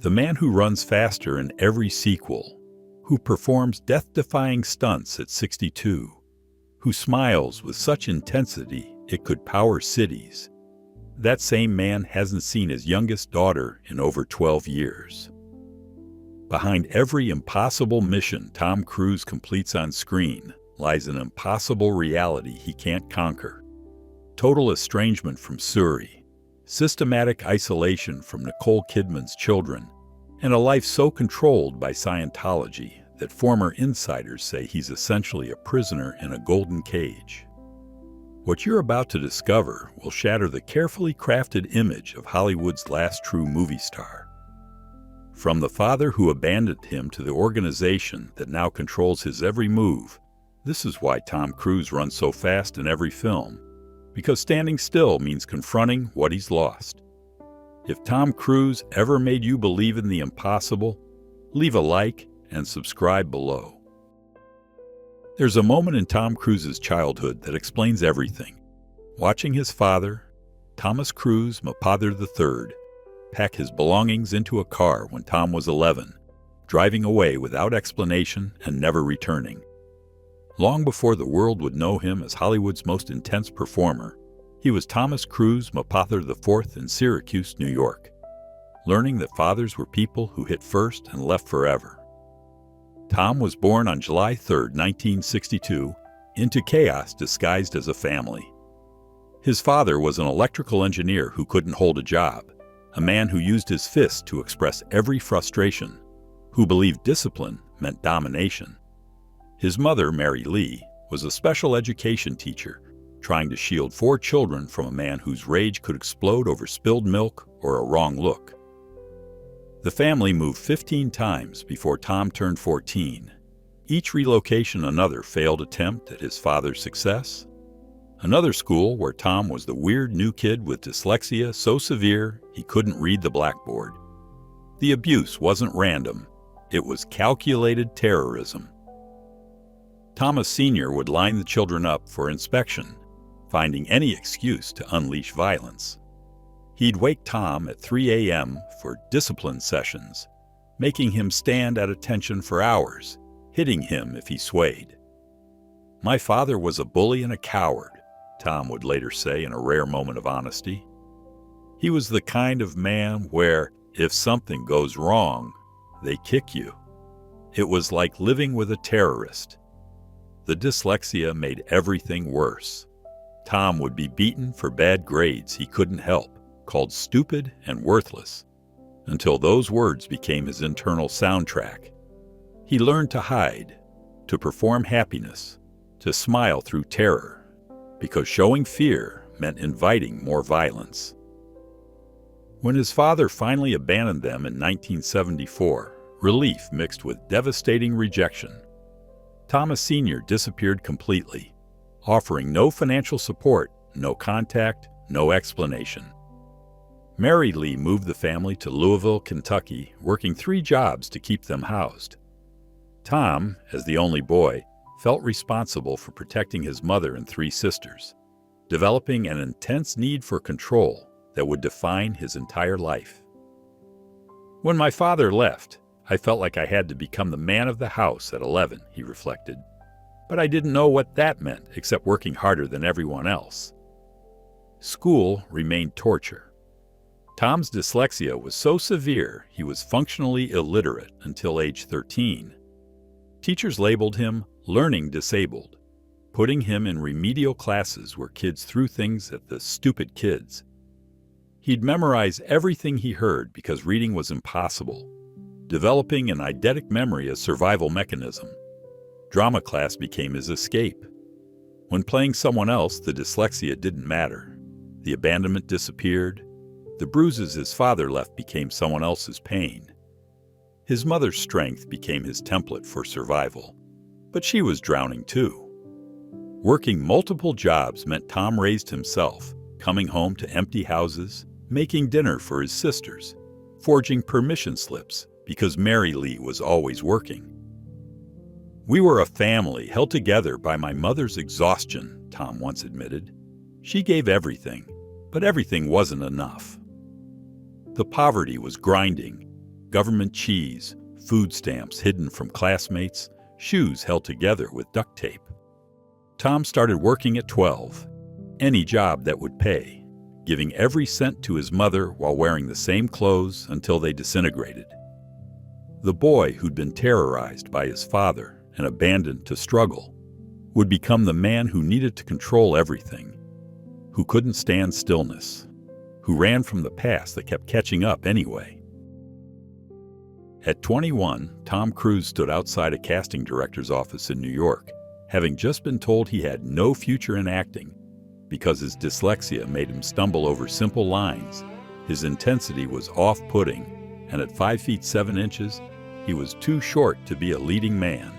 The man who runs faster in every sequel, who performs death-defying stunts at 62, who smiles with such intensity it could power cities. That same man hasn't seen his youngest daughter in over 12 years. Behind every impossible mission Tom Cruise completes on screen lies an impossible reality he can't conquer. Total estrangement from Suri, systematic isolation from Nicole Kidman's children, and a life so controlled by Scientology that former insiders say he's essentially a prisoner in a golden cage. What you're about to discover will shatter the carefully crafted image of Hollywood's last true movie star. From the father who abandoned him to the organization that now controls his every move, this is why Tom Cruise runs so fast in every film. Because standing still means confronting what he's lost. If Tom Cruise ever made you believe in the impossible, leave a like and subscribe below. There's a moment in Tom Cruise's childhood that explains everything. Watching his father, Thomas Cruise Mapother III, pack his belongings into a car when Tom was 11, driving away without explanation and never returning. Long before the world would know him as Hollywood's most intense performer, he was Thomas Cruise Mapother IV in Syracuse, New York, learning that fathers were people who hit first and left forever. Tom was born on July 3, 1962, into chaos disguised as a family. His father was an electrical engineer who couldn't hold a job, a man who used his fists to express every frustration, who believed discipline meant domination. His mother, Mary Lee, was a special education teacher, trying to shield 4 children from a man whose rage could explode over spilled milk or a wrong look. The family moved 15 times before Tom turned 14. Each relocation another failed attempt at his father's success. Another school where Tom was the weird new kid with dyslexia so severe he couldn't read the blackboard. The abuse wasn't random. It was calculated terrorism. Thomas Sr. would line the children up for inspection, finding any excuse to unleash violence. He'd wake Tom at 3 a.m. for discipline sessions, making him stand at attention for hours, hitting him if he swayed. "My father was a bully and a coward," Tom would later say in a rare moment of honesty. He was the kind of man where, if something goes wrong, they kick you. It was like living with a terrorist. The dyslexia made everything worse. Tom would be beaten for bad grades he couldn't help, called stupid and worthless, until those words became his internal soundtrack. He learned to hide, to perform happiness, to smile through terror, because showing fear meant inviting more violence. When his father finally abandoned them in 1974, relief mixed with devastating rejection. Thomas Sr. disappeared completely, offering no financial support, no contact, no explanation. Mary Lee moved the family to Louisville, Kentucky, working 3 jobs to keep them housed. Tom, as the only boy, felt responsible for protecting his mother and 3 sisters, developing an intense need for control that would define his entire life. When my father left, I felt like I had to become the man of the house at 11, he reflected. But I didn't know what that meant except working harder than everyone else. School remained torture. Tom's dyslexia was so severe he was functionally illiterate until age 13. Teachers labeled him learning disabled, putting him in remedial classes where kids threw things at the stupid kids. He'd memorize everything he heard because reading was impossible, developing an eidetic memory as survival mechanism. Drama class became his escape. When playing someone else, the dyslexia didn't matter. The abandonment disappeared. The bruises his father left became someone else's pain. His mother's strength became his template for survival. But she was drowning too. Working multiple jobs meant Tom raised himself, coming home to empty houses, making dinner for his sisters, forging permission slips because Mary Lee was always working. "We were a family held together by my mother's exhaustion," Tom once admitted. "She gave everything, but everything wasn't enough." The poverty was grinding. government cheese, food stamps hidden from classmates, shoes held together with duct tape. Tom started working at 12, any job that would pay, giving every cent to his mother while wearing the same clothes until they disintegrated. The boy who'd been terrorized by his father and abandoned to struggle would become the man who needed to control everything, who couldn't stand stillness, who ran from the past that kept catching up anyway. At 21, Tom Cruise stood outside a casting director's office in New York, having just been told he had no future in acting because his dyslexia made him stumble over simple lines, his intensity was off-putting, and at 5 feet 7 inches, he was too short to be a leading man.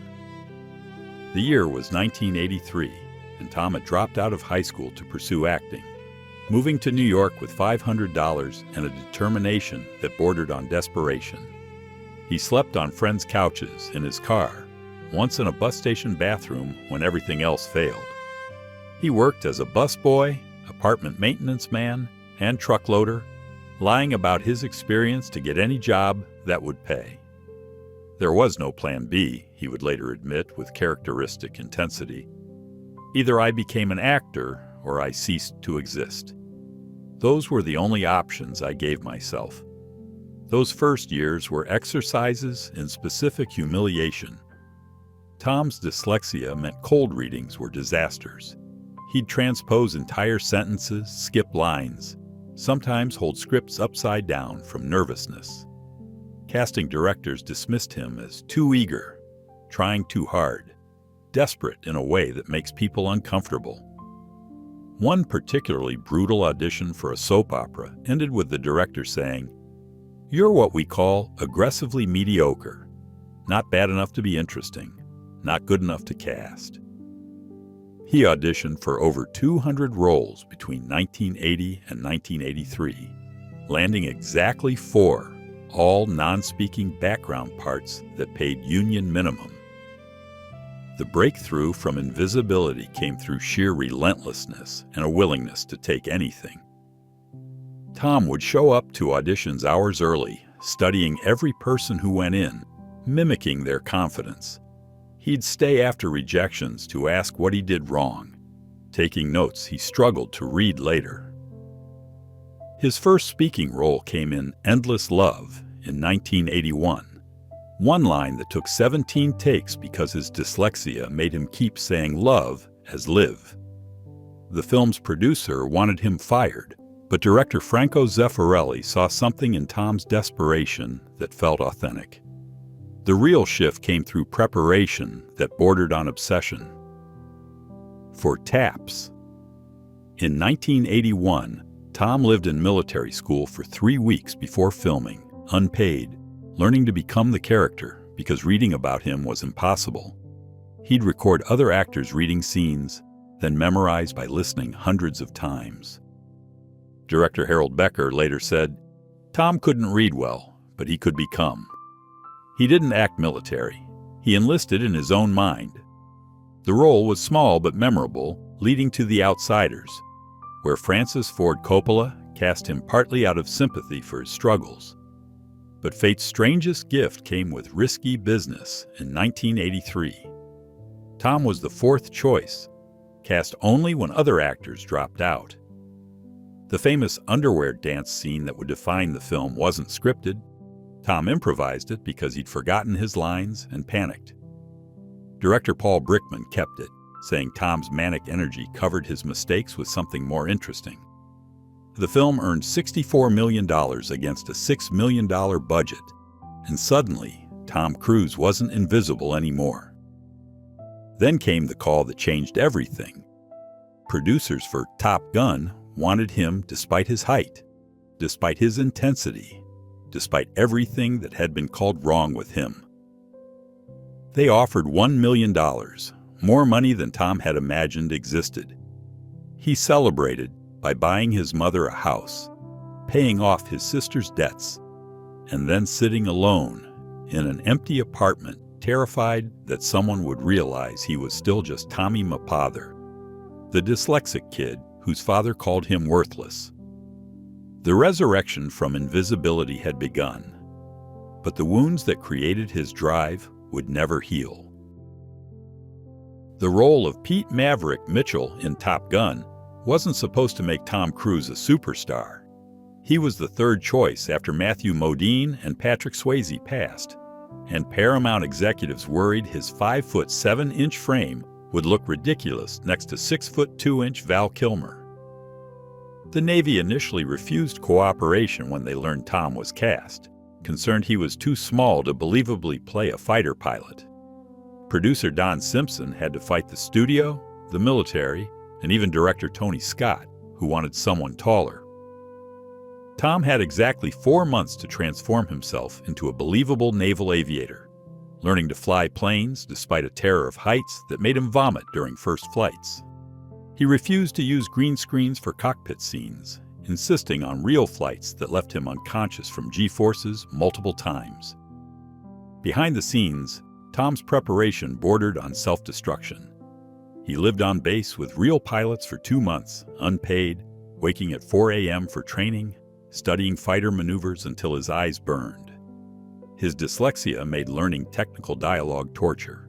The year was 1983, and Tom had dropped out of high school to pursue acting, moving to New York with $500 and a determination that bordered on desperation. He slept on friends' couches, in his car, once in a bus station bathroom when everything else failed. He worked as a busboy, apartment maintenance man, and truck loader, lying about his experience to get any job that would pay. There was no plan B, he would later admit with characteristic intensity. Either I became an actor or I ceased to exist. Those were the only options I gave myself. Those first years were exercises in specific humiliation. Tom's dyslexia meant cold readings were disasters. He'd transpose entire sentences, skip lines, sometimes hold scripts upside down from nervousness. Casting directors dismissed him as too eager, trying too hard, desperate in a way that makes people uncomfortable. One particularly brutal audition for a soap opera ended with the director saying, "You're what we call aggressively mediocre. Not bad enough to be interesting, not good enough to cast." He auditioned for over 200 roles between 1980 and 1983, landing exactly 4 all non-speaking background parts that paid union minimum. The breakthrough from invisibility came through sheer relentlessness and a willingness to take anything. Tom would show up to auditions hours early, studying every person who went in, mimicking their confidence. He'd stay after rejections to ask what he did wrong, taking notes he struggled to read later. His first speaking role came in Endless Love in 1981, one line that took 17 takes because his dyslexia made him keep saying love as live. The film's producer wanted him fired, but director Franco Zeffirelli saw something in Tom's desperation that felt authentic. The real shift came through preparation that bordered on obsession. For TAPS. In 1981, Tom lived in military school for 3 weeks before filming, unpaid, learning to become the character because reading about him was impossible. He'd record other actors reading scenes, then memorize by listening hundreds of times. Director Harold Becker later said, "Tom couldn't read well, but he could become." He didn't act military. He enlisted in his own mind. The role was small but memorable, leading to The Outsiders, where Francis Ford Coppola cast him partly out of sympathy for his struggles. But fate's strangest gift came with Risky Business in 1983. Tom was the 4th choice, cast only when other actors dropped out. The famous underwear dance scene that would define the film wasn't scripted. Tom improvised it because he'd forgotten his lines and panicked. Director Paul Brickman kept it, saying Tom's manic energy covered his mistakes with something more interesting. The film earned $64 million against a $6 million budget, and suddenly, Tom Cruise wasn't invisible anymore. Then came the call that changed everything. Producers for Top Gun wanted him despite his height, despite his intensity, despite everything that had been called wrong with him. They offered $1 million, more money than Tom had imagined existed. He celebrated by buying his mother a house, paying off his sister's debts, and then sitting alone in an empty apartment, terrified that someone would realize he was still just Tommy Mapother, the dyslexic kid whose father called him worthless. The resurrection from invisibility had begun. but the wounds that created his drive would never heal. The role of Pete Maverick Mitchell in Top Gun wasn't supposed to make Tom Cruise a superstar. He was the third choice after Matthew Modine and Patrick Swayze passed, and Paramount executives worried his 5'7" frame would look ridiculous next to 6'2" Val Kilmer. The Navy initially refused cooperation when they learned Tom was cast, concerned he was too small to believably play a fighter pilot. Producer Don Simpson had to fight the studio, the military, and even director Tony Scott, who wanted someone taller. Tom had exactly 4 months to transform himself into a believable naval aviator, learning to fly planes despite a terror of heights that made him vomit during first flights. He refused to use green screens for cockpit scenes, insisting on real flights that left him unconscious from G-forces multiple times. Behind the scenes, Tom's preparation bordered on self-destruction. He lived on base with real pilots for 2 months, unpaid, waking at 4 a.m. for training, studying fighter maneuvers until his eyes burned. His dyslexia made learning technical dialogue torture.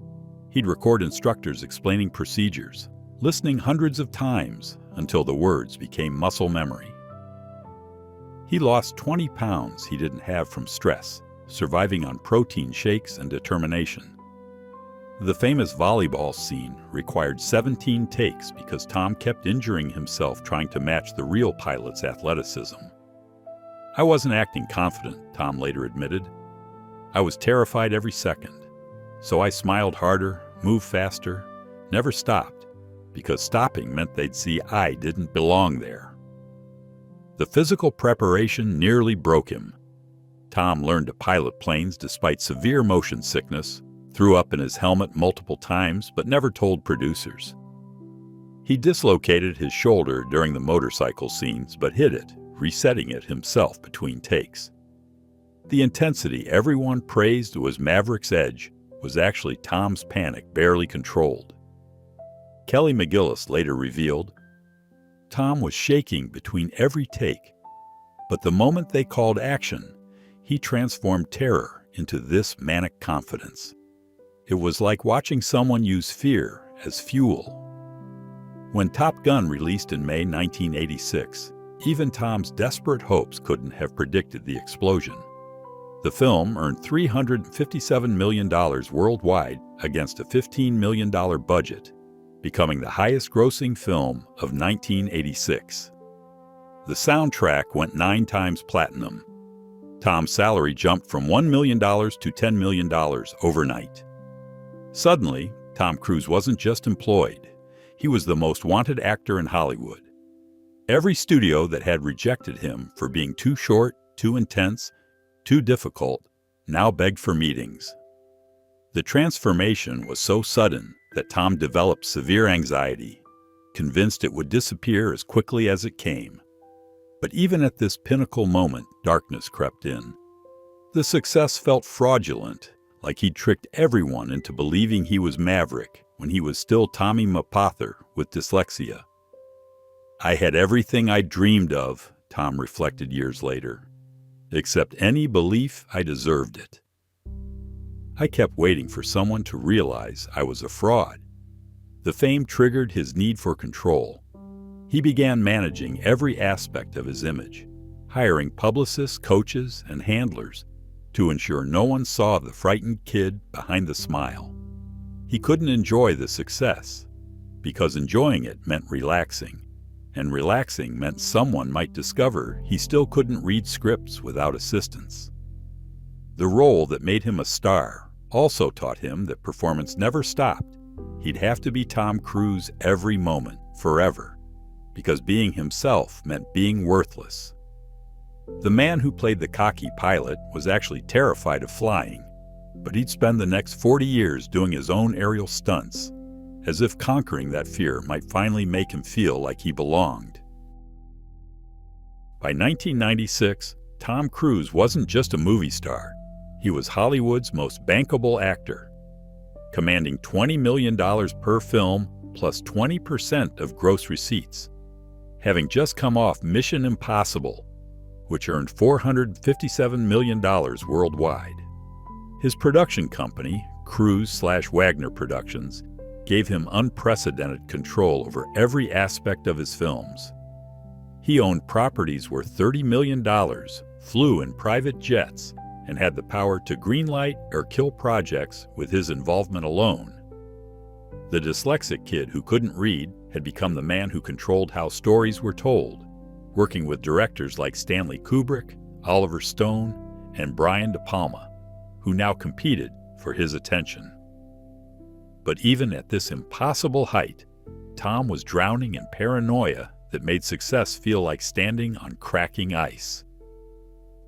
He'd record instructors explaining procedures, listening hundreds of times until the words became muscle memory. He lost 20 pounds he didn't have from stress, surviving on protein shakes and determination. The famous volleyball scene required 17 takes because Tom kept injuring himself trying to match the real pilot's athleticism. "I wasn't acting confident," Tom later admitted. "I was terrified every second. So I smiled harder, moved faster, never stopped, because stopping meant they'd see I didn't belong there." The physical preparation nearly broke him. Tom learned to pilot planes despite severe motion sickness, threw up in his helmet multiple times but never told producers. He dislocated his shoulder during the motorcycle scenes but hid it, resetting it himself between takes. The intensity everyone praised was Maverick's edge was actually Tom's panic barely controlled. Kelly McGillis later revealed, "Tom was shaking between every take, but the moment they called action, he transformed terror into this manic confidence. It was like watching someone use fear as fuel." When Top Gun released in May 1986, even Tom's desperate hopes couldn't have predicted the explosion. The film earned $357 million worldwide against a $15 million budget, becoming the highest-grossing film of 1986. The soundtrack went 9 times platinum. Tom's salary jumped from $1 million to $10 million overnight. Suddenly, Tom Cruise wasn't just employed. He was the most wanted actor in Hollywood. Every studio that had rejected him for being too short, too intense, too difficult, now begged for meetings. The transformation was so sudden that Tom developed severe anxiety, convinced it would disappear as quickly as it came. But even at this pinnacle moment, darkness crept in. The success felt fraudulent, like he'd tricked everyone into believing he was Maverick when he was still Tommy Mapother with dyslexia. "I had everything I dreamed of," Tom reflected years later, "except any belief I deserved it. I kept waiting for someone to realize I was a fraud." The fame triggered his need for control. He began managing every aspect of his image, hiring publicists, coaches, and handlers to ensure no one saw the frightened kid behind the smile. He couldn't enjoy the success, because enjoying it meant relaxing, and relaxing meant someone might discover he still couldn't read scripts without assistance. The role that made him a star also taught him that performance never stopped. He'd have to be Tom Cruise every moment, forever, because being himself meant being worthless. The man who played the cocky pilot was actually terrified of flying, but he'd spend the next 40 years doing his own aerial stunts, as if conquering that fear might finally make him feel like he belonged. By 1996, Tom Cruise wasn't just a movie star. He was Hollywood's most bankable actor, commanding $20 million per film plus 20% of gross receipts, having just come off Mission Impossible, which earned $457 million worldwide. His production company, Cruise/Wagner Productions, gave him unprecedented control over every aspect of his films. He owned properties worth $30 million, flew in private jets, and had the power to greenlight or kill projects with his involvement alone. The dyslexic kid who couldn't read had become the man who controlled how stories were told, working with directors like Stanley Kubrick, Oliver Stone, and Brian De Palma, who now competed for his attention. But even at this impossible height, Tom was drowning in paranoia that made success feel like standing on cracking ice.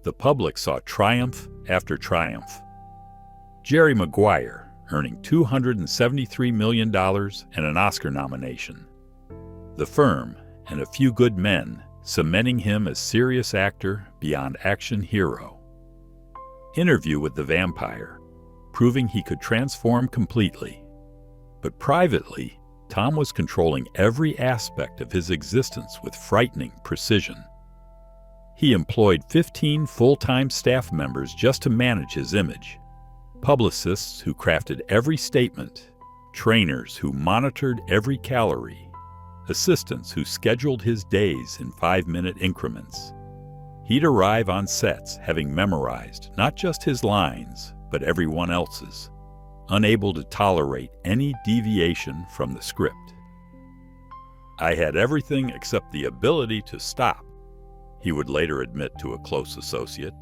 The public saw triumph after triumph. Jerry Maguire, earning $273 million and an Oscar nomination. The Firm and A Few Good Men, cementing him as serious actor beyond action hero. Interview with the Vampire, proving he could transform completely. But privately, Tom was controlling every aspect of his existence with frightening precision. He employed 15 full-time staff members just to manage his image, publicists who crafted every statement, trainers who monitored every calorie, assistants who scheduled his days in 5-minute increments. He'd arrive on sets having memorized not just his lines, but everyone else's, unable to tolerate any deviation from the script. "I had everything except the ability to stop," he would later admit to a close associate.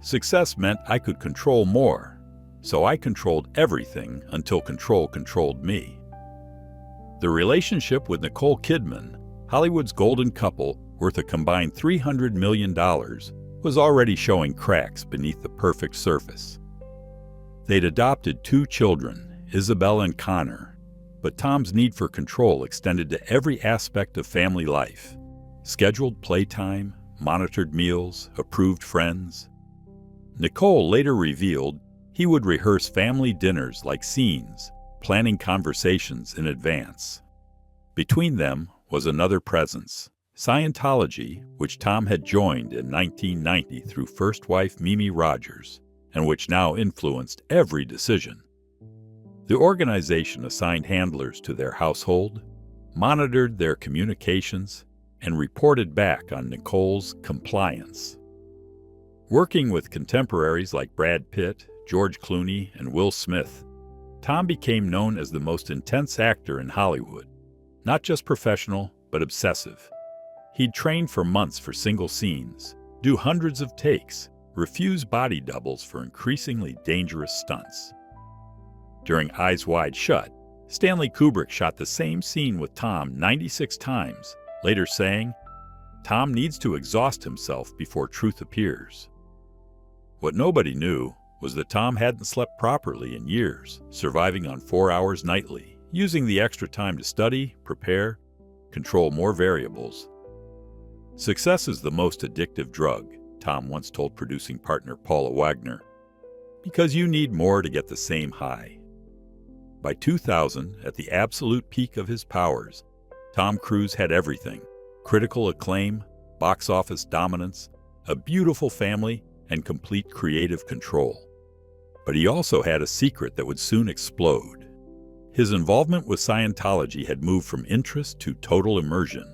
"Success meant I could control more, so I controlled everything until control controlled me." The relationship with Nicole Kidman, Hollywood's golden couple worth a combined $300 million, was already showing cracks beneath the perfect surface. They'd adopted 2 children, Isabel and Connor, but Tom's need for control extended to every aspect of family life: scheduled playtime, monitored meals, approved friends. Nicole later revealed he would rehearse family dinners like scenes, planning conversations in advance. Between them was another presence: Scientology, which Tom had joined in 1990 through first wife Mimi Rogers, and which now influenced every decision. The organization assigned handlers to their household, monitored their communications, and reported back on Nicole's compliance. Working with contemporaries like Brad Pitt, George Clooney, and Will Smith, Tom became known as the most intense actor in Hollywood. Not just professional, but obsessive. He'd train for months for single scenes, do hundreds of takes, refuse body doubles for increasingly dangerous stunts. During Eyes Wide Shut, Stanley Kubrick shot the same scene with Tom 96 times, later saying, "Tom needs to exhaust himself before truth appears." What nobody knew was that Tom hadn't slept properly in years, surviving on 4 hours nightly, using the extra time to study, prepare, control more variables. "Success is the most addictive drug," Tom once told producing partner Paula Wagner, "because you need more to get the same high." By 2000, at the absolute peak of his powers, Tom Cruise had everything: critical acclaim, box office dominance, a beautiful family, and complete creative control. But he also had a secret that would soon explode. His involvement with Scientology had moved from interest to total immersion,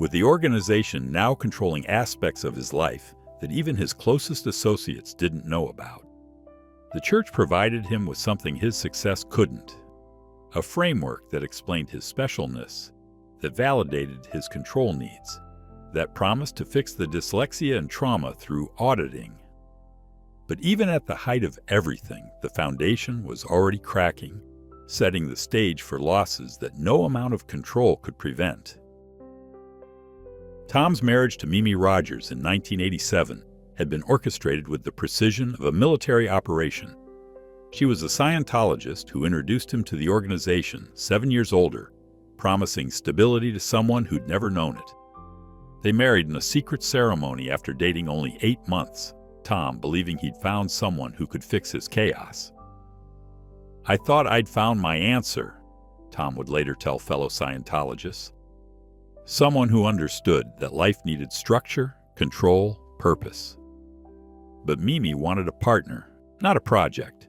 with the organization now controlling aspects of his life that even his closest associates didn't know about. The church provided him with something his success couldn't: a framework that explained his specialness, that validated his control needs, that promised to fix the dyslexia and trauma through auditing. But even at the height of everything, the foundation was already cracking, setting the stage for losses that no amount of control could prevent. Tom's marriage to Mimi Rogers in 1987 had been orchestrated with the precision of a military operation. She was a Scientologist who introduced him to the organization 7 years older, promising stability to someone who'd never known it. They married in a secret ceremony after dating only 8 months, Tom believing he'd found someone who could fix his chaos. "I thought I'd found my answer," Tom would later tell fellow Scientologists. Someone who understood that life needed structure, control, purpose. But Mimi wanted a partner, not a project.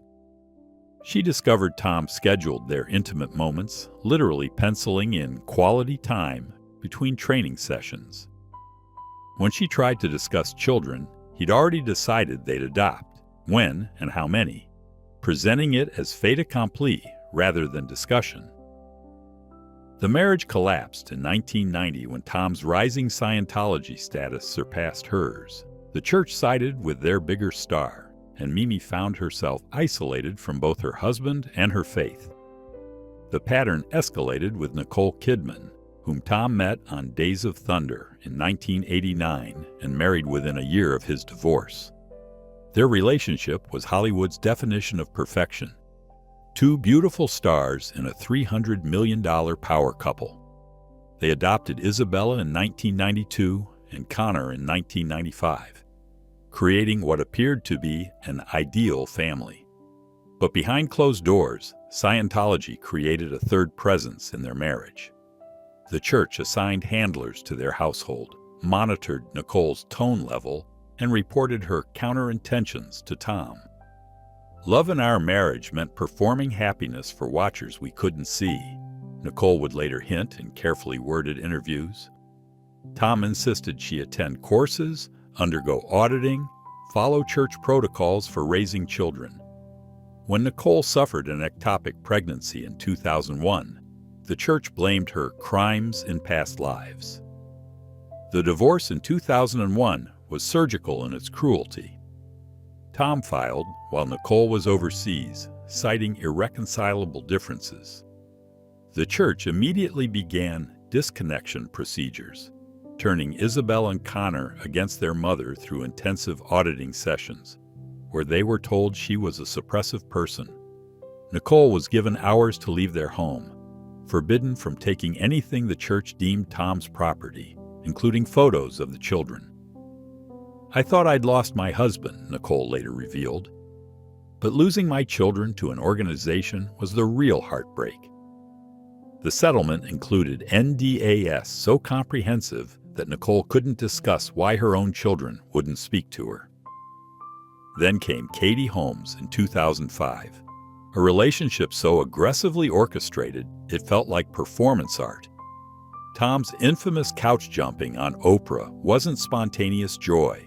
She discovered Tom scheduled their intimate moments, literally penciling in quality time between training sessions. When she tried to discuss children, he'd already decided they'd adopt, when and how many, presenting it as fait accompli rather than discussion. The marriage collapsed in 1990 when Tom's rising Scientology status surpassed hers. The church sided with their bigger star, and Mimi found herself isolated from both her husband and her faith. The pattern escalated with Nicole Kidman, whom Tom met on Days of Thunder in 1989 and married within a year of his divorce. Their relationship was Hollywood's definition of perfection. Two beautiful stars in a $300 million power couple. They adopted Isabella in 1992 and Connor in 1995, creating what appeared to be an ideal family. But behind closed doors, Scientology created a third presence in their marriage. The church assigned handlers to their household, monitored Nicole's tone level, and reported her counterintentions to Tom. Love in our marriage meant performing happiness for watchers we couldn't see, Nicole would later hint in carefully worded interviews. Tom insisted she attend courses, undergo auditing, follow church protocols for raising children. When Nicole suffered an ectopic pregnancy in 2001, the church blamed her crimes in past lives. The divorce in 2001 was surgical in its cruelty. Tom filed while Nicole was overseas, citing irreconcilable differences. The church immediately began disconnection procedures, turning Isabel and Connor against their mother through intensive auditing sessions, where they were told she was a suppressive person. Nicole was given hours to leave their home, forbidden from taking anything the church deemed Tom's property, including photos of the children. I thought I'd lost my husband, Nicole later revealed. But losing my children to an organization was the real heartbreak. The settlement included NDAS so comprehensive that Nicole couldn't discuss why her own children wouldn't speak to her. Then came Katie Holmes in 2005, a relationship so aggressively orchestrated it felt like performance art. Tom's infamous couch jumping on Oprah wasn't spontaneous joy.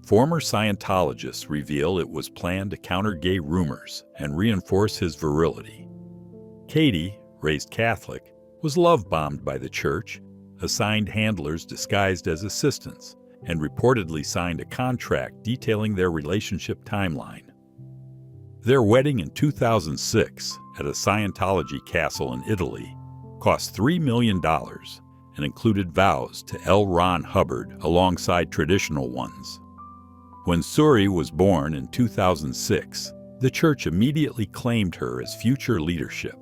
Former Scientologists reveal it was planned to counter gay rumors and reinforce his virility. Katie, raised Catholic, was love-bombed by the church, assigned handlers disguised as assistants, and reportedly signed a contract detailing their relationship timeline. Their wedding in 2006 at a Scientology castle in Italy cost $3 million and included vows to L. Ron Hubbard alongside traditional ones. When Suri was born in 2006, the church immediately claimed her as future leadership,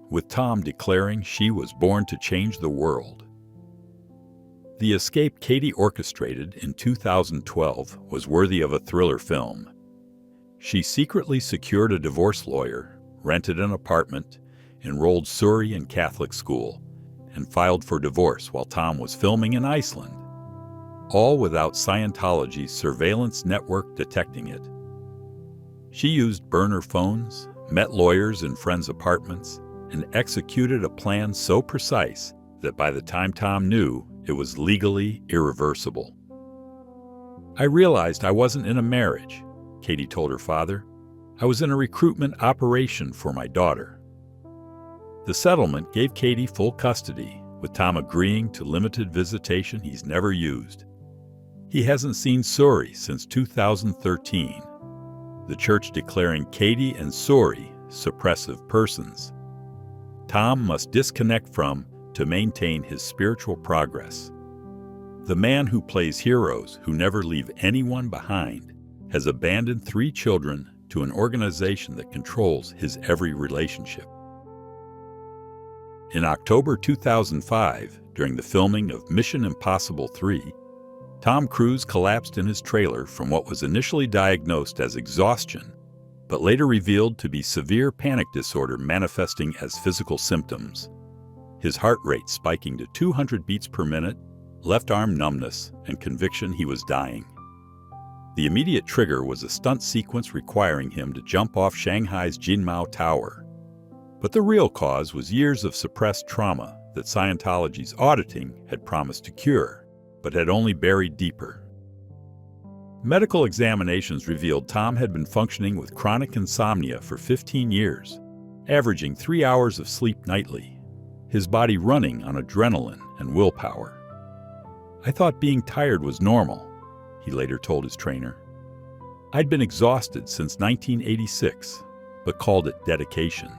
with Tom declaring she was born to change the world. The escape Katie orchestrated in 2012 was worthy of a thriller film. She secretly secured a divorce lawyer, rented an apartment, enrolled Suri in Catholic school, and filed for divorce while Tom was filming in Iceland, all without Scientology's surveillance network detecting it. She used burner phones, met lawyers in friends' apartments, and executed a plan so precise that by the time Tom knew, it was legally irreversible. I realized I wasn't in a marriage, Katie told her father. I was in a recruitment operation for my daughter. The settlement gave Katie full custody, with Tom agreeing to limited visitation he's never used. He hasn't seen Suri since 2013, the church declaring Katie and Suri suppressive persons. Tom must disconnect from to maintain his spiritual progress. The man who plays heroes who never leave anyone behind has abandoned 3 children to an organization that controls his every relationship. In October 2005, during the filming of Mission Impossible 3, Tom Cruise collapsed in his trailer from what was initially diagnosed as exhaustion, but later revealed to be severe panic disorder manifesting as physical symptoms. His heart rate spiking to 200 beats per minute, left arm numbness, and conviction he was dying. The immediate trigger was a stunt sequence requiring him to jump off Shanghai's Jinmao Tower. But the real cause was years of suppressed trauma that Scientology's auditing had promised to cure, but had only buried deeper. Medical examinations revealed Tom had been functioning with chronic insomnia for 15 years, averaging 3 hours of sleep nightly, his body running on adrenaline and willpower. "I thought being tired was normal," he later told his trainer. "I'd been exhausted since 1986, but called it dedication."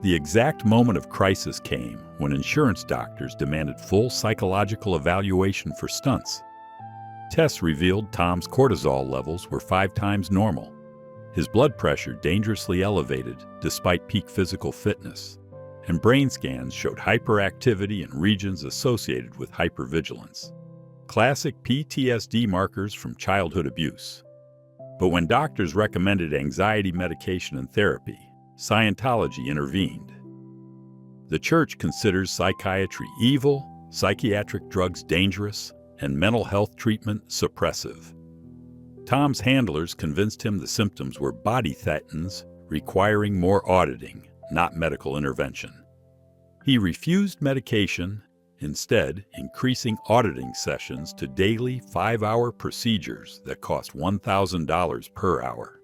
The exact moment of crisis came when insurance doctors demanded full psychological evaluation for stunts. Tests revealed Tom's cortisol levels were 5 times normal, his blood pressure dangerously elevated despite peak physical fitness, and brain scans showed hyperactivity in regions associated with hypervigilance. Classic PTSD markers from childhood abuse. But when doctors recommended anxiety medication and therapy, Scientology intervened. The church considers psychiatry evil, psychiatric drugs dangerous, and mental health treatment suppressive. Tom's handlers convinced him the symptoms were body thetans requiring more auditing, not medical intervention. He refused medication, instead increasing auditing sessions to daily 5-hour procedures that cost $1,000 per hour.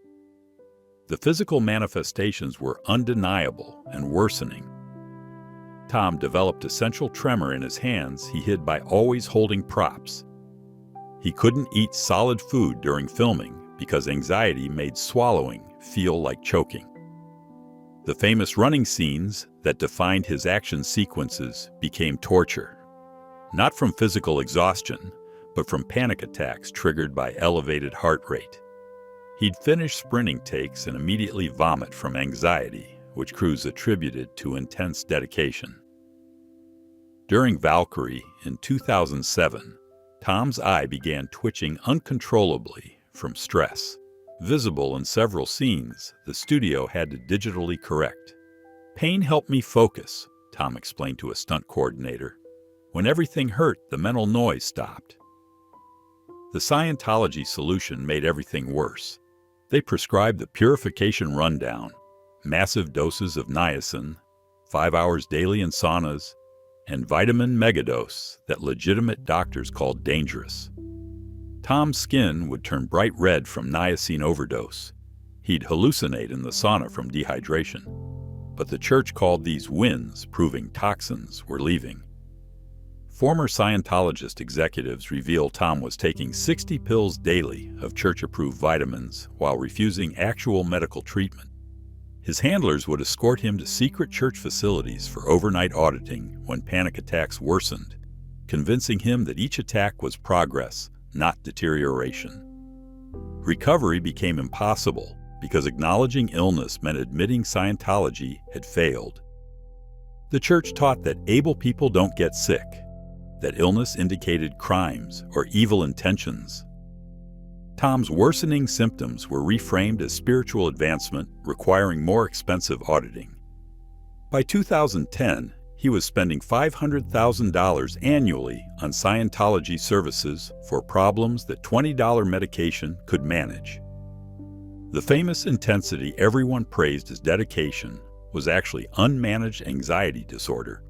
The physical manifestations were undeniable and worsening. Tom developed essential tremor in his hands he hid by always holding props. He couldn't eat solid food during filming because anxiety made swallowing feel like choking. The famous running scenes that defined his action sequences became torture, not from physical exhaustion, but from panic attacks triggered by elevated heart rate. He'd finish sprinting takes and immediately vomit from anxiety, which crews attributed to intense dedication. During Valkyrie in 2007, Tom's eye began twitching uncontrollably from stress. Visible in several scenes, the studio had to digitally correct. "Pain helped me focus," Tom explained to a stunt coordinator. "When everything hurt, the mental noise stopped." The Scientology solution made everything worse. They prescribed the purification rundown, massive doses of niacin, 5 hours daily in saunas, and vitamin megadose that legitimate doctors called dangerous. Tom's skin would turn bright red from niacin overdose. He'd hallucinate in the sauna from dehydration. But the church called these wins, proving toxins were leaving. Former Scientologist executives revealed Tom was taking 60 pills daily of church-approved vitamins while refusing actual medical treatment. His handlers would escort him to secret church facilities for overnight auditing when panic attacks worsened, convincing him that each attack was progress, not deterioration. Recovery became impossible because acknowledging illness meant admitting Scientology had failed. The church taught that able people don't get sick, that illness indicated crimes or evil intentions. Tom's worsening symptoms were reframed as spiritual advancement, requiring more expensive auditing. By 2010, he was spending $500,000 annually on Scientology services for problems that $20 medication could manage. The famous intensity everyone praised as dedication was actually unmanaged anxiety disorder,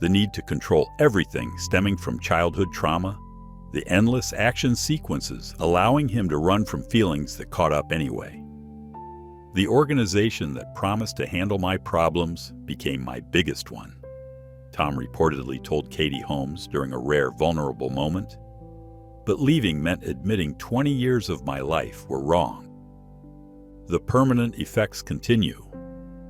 the need to control everything stemming from childhood trauma, the endless action sequences allowing him to run from feelings that caught up anyway. The organization that promised to handle my problems became my biggest one, Tom reportedly told Katie Holmes during a rare vulnerable moment. But leaving meant admitting 20 years of my life were wrong. The permanent effects continue: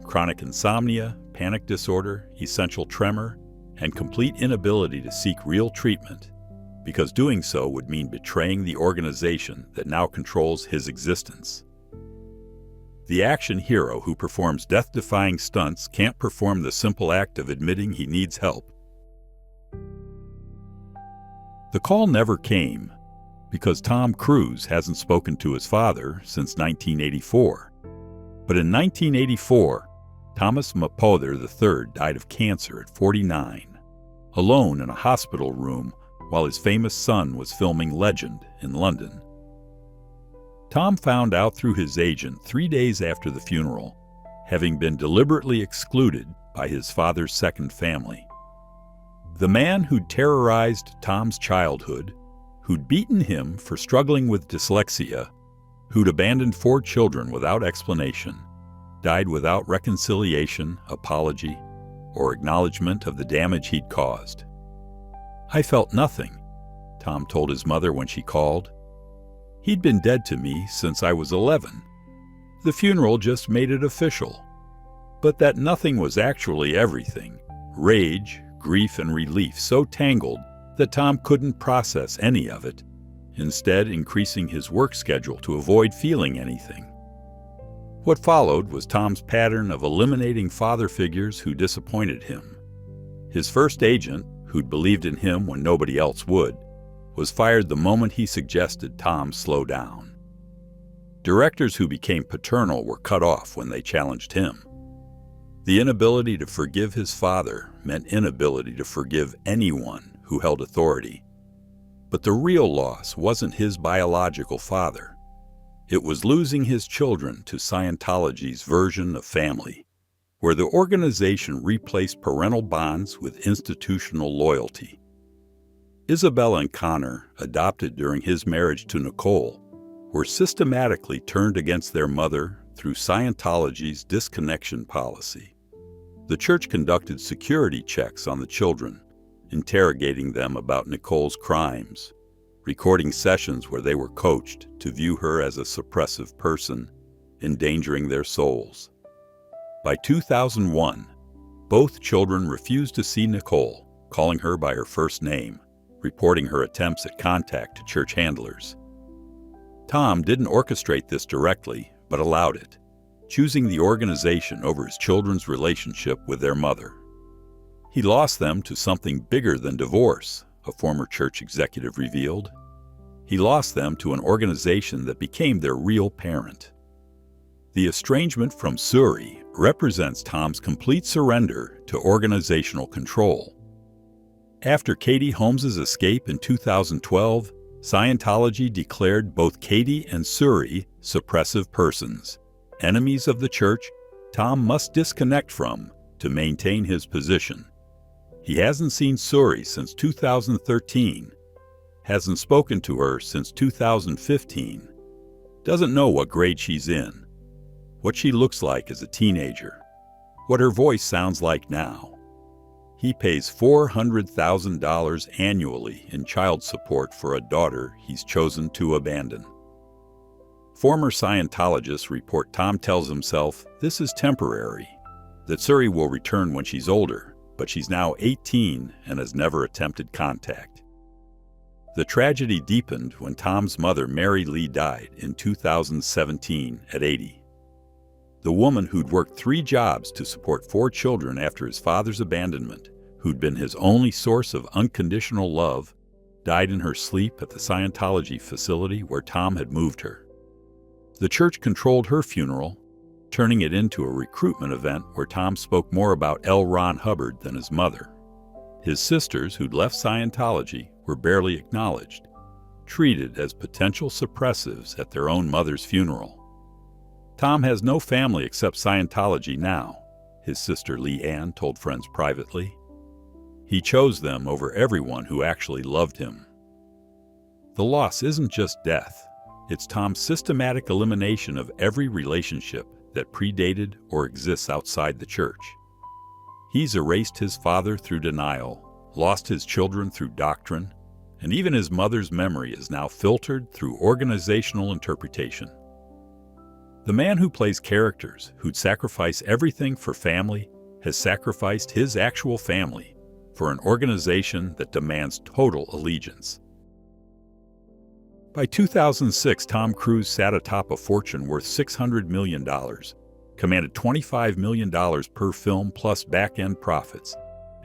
chronic insomnia, panic disorder, essential tremor, and complete inability to seek real treatment, because doing so would mean betraying the organization that now controls his existence. The action hero who performs death-defying stunts can't perform the simple act of admitting he needs help. The call never came because Tom Cruise hasn't spoken to his father since 1984. But in 1984, Thomas Mapother III died of cancer at 49, alone in a hospital room while his famous son was filming Legend in London. Tom found out through his agent 3 days after the funeral, having been deliberately excluded by his father's second family. The man who'd terrorized Tom's childhood, who'd beaten him for struggling with dyslexia, who'd abandoned 4 children without explanation, died without reconciliation, apology, or acknowledgement of the damage he'd caused. "I felt nothing," Tom told his mother when she called. "He'd been dead to me since I was 11. The funeral just made it official." But that nothing was actually everything. Rage, grief, and relief so tangled that Tom couldn't process any of it, instead increasing his work schedule to avoid feeling anything. What followed was Tom's pattern of eliminating father figures who disappointed him. His first agent, who'd believed in him when nobody else would, was fired the moment he suggested Tom slow down. Directors who became paternal were cut off when they challenged him. The inability to forgive his father meant inability to forgive anyone who held authority. But the real loss wasn't his biological father. It was losing his children to Scientology's version of family, where the organization replaced parental bonds with institutional loyalty. Isabella and Connor, adopted during his marriage to Nicole, were systematically turned against their mother through Scientology's disconnection policy. The church conducted security checks on the children, interrogating them about Nicole's crimes, recording sessions where they were coached to view her as a suppressive person, endangering their souls. By 2001, both children refused to see Nicole, calling her by her first name, reporting her attempts at contact to church handlers. Tom didn't orchestrate this directly, but allowed it, choosing the organization over his children's relationship with their mother. He lost them to something bigger than divorce, a former church executive revealed. He lost them to an organization that became their real parent. The estrangement from Suri represents Tom's complete surrender to organizational control. After Katie Holmes's escape in 2012, Scientology declared both Katie and Suri suppressive persons, enemies of the church Tom must disconnect from to maintain his position. He hasn't seen Suri since 2013, hasn't spoken to her since 2015, doesn't know what grade she's in, what she looks like as a teenager, what her voice sounds like now. He pays $400,000 annually in child support for a daughter he's chosen to abandon. Former Scientologists report Tom tells himself this is temporary, that Suri will return when she's older, but she's now 18 and has never attempted contact. The tragedy deepened when Tom's mother, Mary Lee, died in 2017 at 80. The woman who'd worked 3 jobs to support 4 children after his father's abandonment, who'd been his only source of unconditional love, died in her sleep at the Scientology facility where Tom had moved her. The church controlled her funeral, turning it into a recruitment event where Tom spoke more about L. Ron Hubbard than his mother. His sisters, who'd left Scientology, were barely acknowledged, treated as potential suppressives at their own mother's funeral. Tom has no family except Scientology now, his sister Lee Ann told friends privately. He chose them over everyone who actually loved him. The loss isn't just death. It's Tom's systematic elimination of every relationship that predated or exists outside the church. He's erased his father through denial, lost his children through doctrine, and even his mother's memory is now filtered through organizational interpretation. The man who plays characters who'd sacrifice everything for family has sacrificed his actual family for an organization that demands total allegiance. By 2006, Tom Cruise sat atop a fortune worth $600 million, commanded $25 million per film plus back-end profits,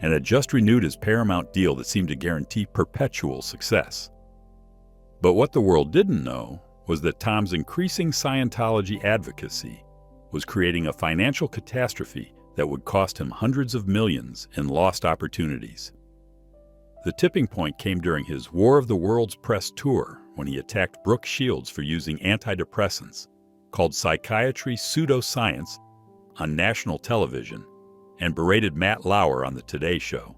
and had just renewed his Paramount deal that seemed to guarantee perpetual success. But what the world didn't know was that Tom's increasing Scientology advocacy was creating a financial catastrophe that would cost him hundreds of millions in lost opportunities. The tipping point came during his War of the Worlds press tour, when he attacked Brooke Shields for using antidepressants, called psychiatry pseudoscience on national television, and berated Matt Lauer on the Today Show,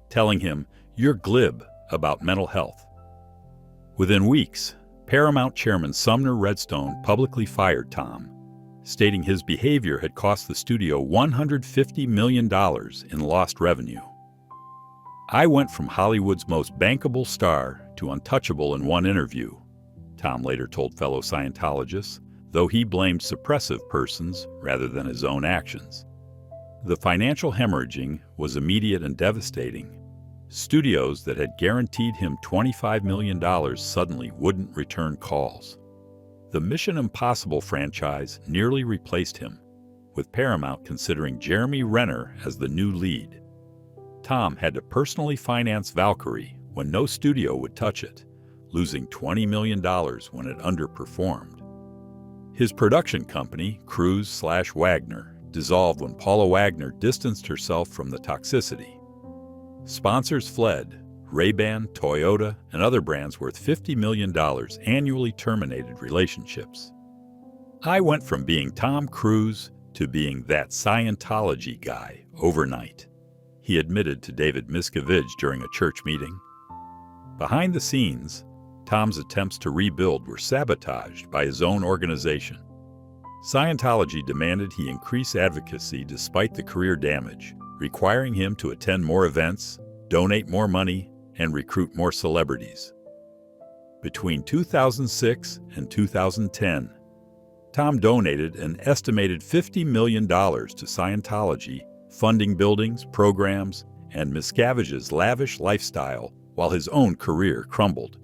telling him, "You're glib about mental health." Within weeks, Paramount chairman Sumner Redstone publicly fired Tom, stating his behavior had cost the studio $150 million in lost revenue. "I went from Hollywood's most bankable star to untouchable in one interview," Tom later told fellow Scientologists, though he blamed suppressive persons rather than his own actions. The financial hemorrhaging was immediate and devastating. Studios that had guaranteed him $25 million suddenly wouldn't return calls. The Mission Impossible franchise nearly replaced him, with Paramount considering Jeremy Renner as the new lead. Tom had to personally finance Valkyrie when no studio would touch it, losing $20 million when it underperformed. His production company, Cruise/Wagner, dissolved when Paula Wagner distanced herself from the toxicity. Sponsors fled. Ray-Ban, Toyota, and other brands worth $50 million annually terminated relationships. "I went from being Tom Cruise to being that Scientology guy overnight," he admitted to David Miscavige during a church meeting. Behind the scenes, Tom's attempts to rebuild were sabotaged by his own organization. Scientology demanded he increase advocacy despite the career damage, requiring him to attend more events, donate more money, and recruit more celebrities. Between 2006 and 2010, Tom donated an estimated $50 million to Scientology, funding buildings, programs, and Miscavige's lavish lifestyle while his own career crumbled.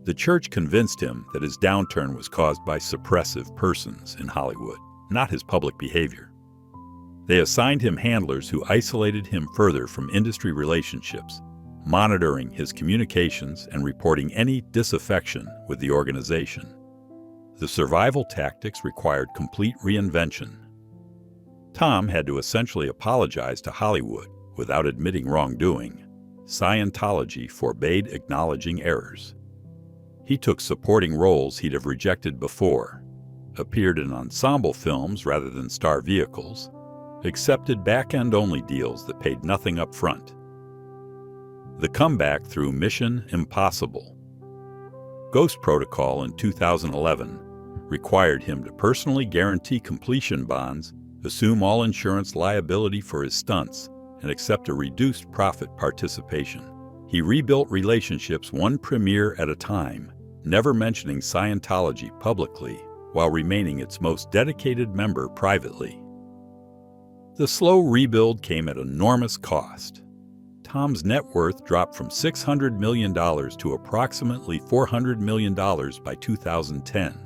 The church convinced him that his downturn was caused by suppressive persons in Hollywood, not his public behavior. They assigned him handlers who isolated him further from industry relationships, monitoring his communications and reporting any disaffection with the organization. The survival tactics required complete reinvention. Tom had to essentially apologize to Hollywood without admitting wrongdoing. Scientology forbade acknowledging errors. He took supporting roles he'd have rejected before, appeared in ensemble films rather than star vehicles, accepted back-end-only deals that paid nothing up front. The comeback through Mission Impossible. Ghost Protocol in 2011 required him to personally guarantee completion bonds, assume all insurance liability for his stunts, and accept a reduced profit participation. He rebuilt relationships one premiere at a time, never mentioning Scientology publicly while remaining its most dedicated member privately. The slow rebuild came at enormous cost. Tom's net worth dropped from $600 million to approximately $400 million by 2010.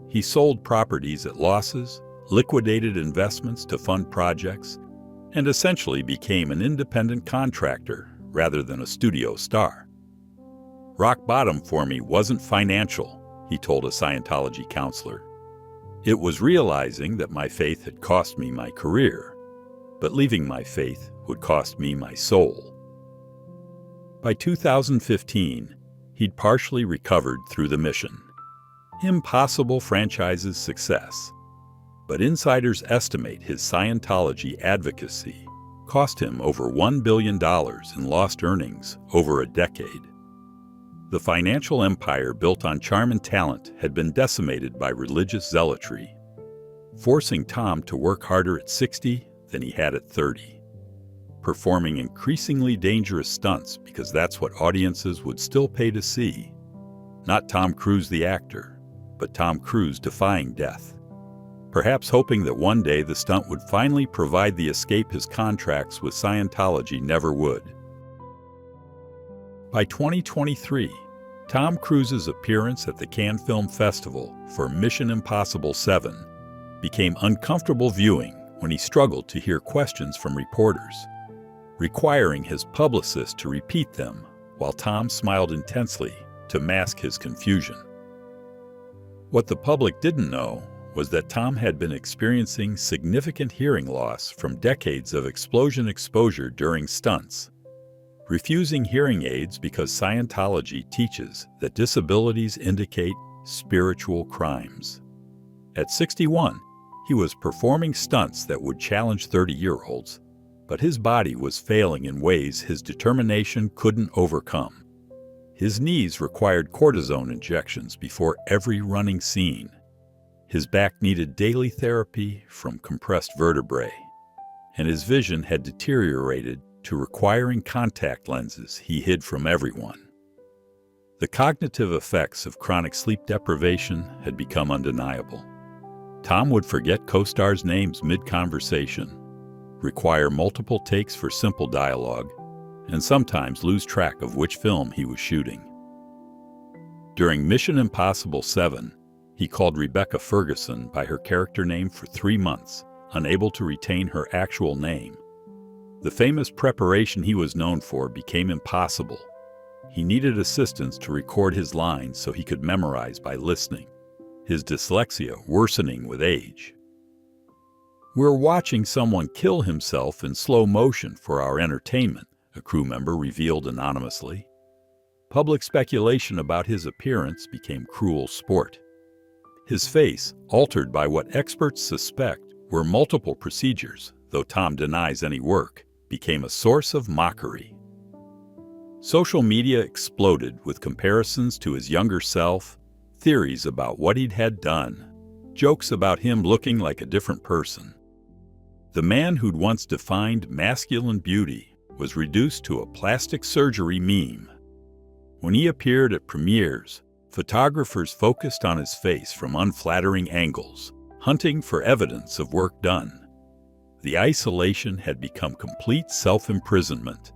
He sold properties at losses, liquidated investments to fund projects, and essentially became an independent contractor rather than a studio star. "Rock bottom for me wasn't financial," he told a Scientology counselor. "It was realizing that my faith had cost me my career, but leaving my faith would cost me my soul." By 2015, he'd partially recovered through the Mission Impossible franchise's success, but insiders estimate his Scientology advocacy cost him over $1 billion in lost earnings over a decade. The financial empire built on charm and talent had been decimated by religious zealotry, forcing Tom to work harder at 60 than he had at 30, performing increasingly dangerous stunts because that's what audiences would still pay to see. Not Tom Cruise the actor, but Tom Cruise defying death, perhaps hoping that one day the stunt would finally provide the escape his contracts with Scientology never would. By 2023, Tom Cruise's appearance at the Cannes Film Festival for Mission Impossible 7 became uncomfortable viewing when he struggled to hear questions from reporters, requiring his publicist to repeat them while Tom smiled intensely to mask his confusion. What the public didn't know was that Tom had been experiencing significant hearing loss from decades of explosion exposure during stunts. refusing hearing aids because Scientology teaches that disabilities indicate spiritual crimes. At 61, he was performing stunts that would challenge 30-year-olds, but his body was failing in ways his determination couldn't overcome. His knees required cortisone injections before every running scene. His back needed daily therapy from compressed vertebrae, and his vision had deteriorated to requiring contact lenses he hid from everyone. The cognitive effects of chronic sleep deprivation had become undeniable. Tom would forget co-stars' names mid-conversation, require multiple takes for simple dialogue, and sometimes lose track of which film he was shooting. During Mission Impossible 7, he called Rebecca Ferguson by her character name for 3 months, unable to retain her actual name. The famous preparation he was known for became impossible. He needed assistance to record his lines so he could memorize by listening, his dyslexia worsening with age. "We're watching someone kill himself in slow motion for our entertainment," a crew member revealed anonymously. Public speculation about his appearance became cruel sport. His face, altered by what experts suspect were multiple procedures, though Tom denies any work, became a source of mockery. Social media exploded with comparisons to his younger self, theories about what he'd had done, jokes about him looking like a different person. The man who'd once defined masculine beauty was reduced to a plastic surgery meme. When he appeared at premieres, photographers focused on his face from unflattering angles, hunting for evidence of work done. The isolation had become complete self-imprisonment.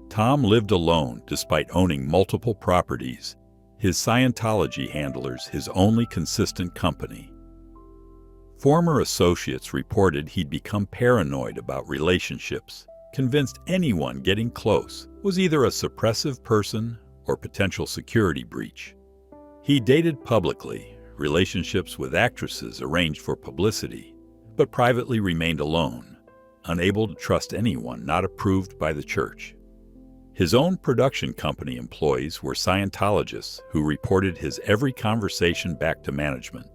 Tom lived alone despite owning multiple properties, his Scientology handlers his only consistent company. Former associates reported he'd become paranoid about relationships, convinced anyone getting close was either a suppressive person or potential security breach. He dated publicly, relationships with actresses arranged for publicity, but privately remained alone, unable to trust anyone not approved by the church. His own production company employees were Scientologists who reported his every conversation back to management.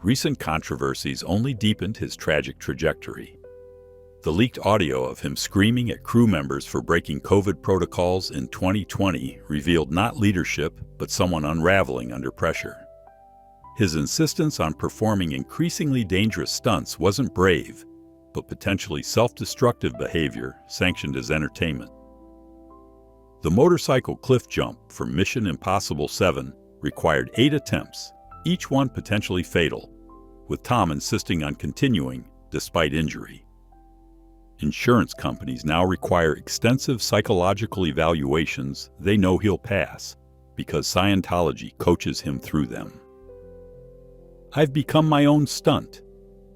Recent controversies only deepened his tragic trajectory. The leaked audio of him screaming at crew members for breaking COVID protocols in 2020 revealed not leadership, but someone unraveling under pressure. His insistence on performing increasingly dangerous stunts wasn't brave, but potentially self-destructive behavior sanctioned as entertainment. The motorcycle cliff jump for Mission Impossible 7 required 8 attempts, each one potentially fatal, with Tom insisting on continuing despite injury. Insurance companies now require extensive psychological evaluations they know he'll pass, because Scientology coaches him through them. "I've become my own stunt,"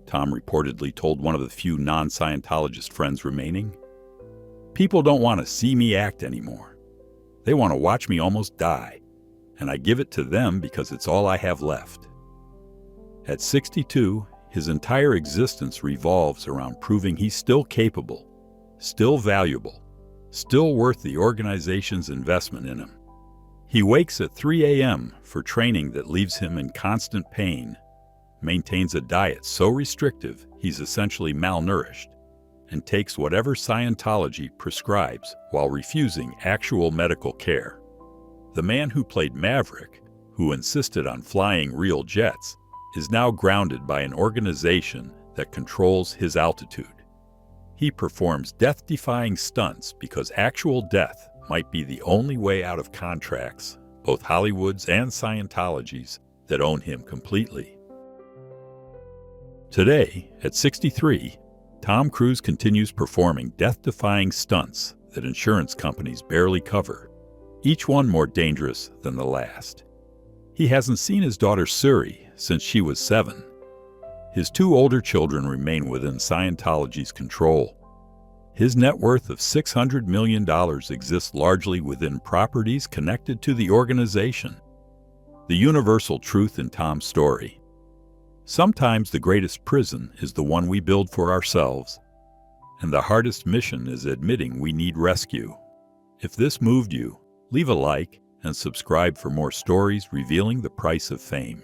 Tom reportedly told one of the few non-Scientologist friends remaining. "People don't want to see me act anymore. They want to watch me almost die, and I give it to them because it's all I have left." At 62, his entire existence revolves around proving he's still capable, still valuable, still worth the organization's investment in him. He wakes at 3 a.m. for training that leaves him in constant pain, maintains a diet so restrictive he's essentially malnourished, and takes whatever Scientology prescribes while refusing actual medical care. The man who played Maverick, who insisted on flying real jets, is now grounded by an organization that controls his altitude. He performs death-defying stunts because actual death might be the only way out of contracts, both Hollywood's and Scientology's, that own him completely. Today, at 63, Tom Cruise continues performing death-defying stunts that insurance companies barely cover, each one more dangerous than the last. He hasn't seen his daughter Suri since she was 7. His 2 older children remain within Scientology's control. His net worth of $600 million exists largely within properties connected to the organization. The universal truth in Tom's story: sometimes the greatest prison is the one we build for ourselves, and the hardest mission is admitting we need rescue. If this moved you, leave a like and subscribe for more stories revealing the price of fame.